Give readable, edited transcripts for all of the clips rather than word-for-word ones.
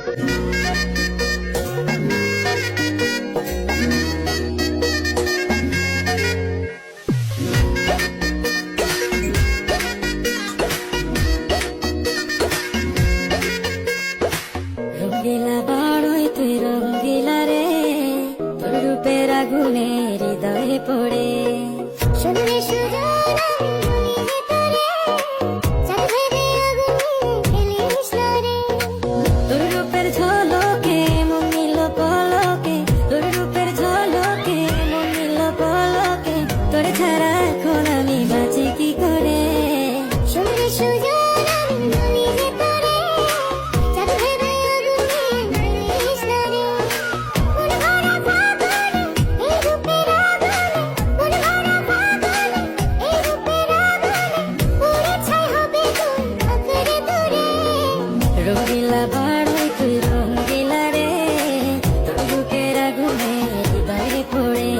রঙ্গিলা বাড়ই তুই রঙ্গিলা রে, তোর রূপের আগুনে হৃদয়ে পড়ে শুনলে সুজন তোর রূপের ঝলকে মন নিল পলকে, তোর রূপের ঝলকে মন নিল পলকে, তোর ছাড়া এখন আমি বাঁচি কি করে। শুনলে সুজন রঙ্গিলা বাড়ই তুই রঙ্গিলা রে, তোর বুকের আগুনে হৃদয়ে পড়ে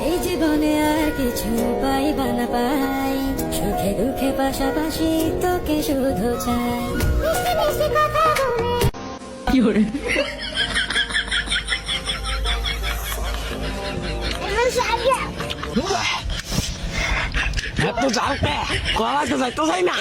এই জীবনে আর কিছু পাইবা না পাই, সুখে দুঃখে পাশাপাশি তোকে শুধু চাই। কি হরে এত জাল কলা তো যাই না।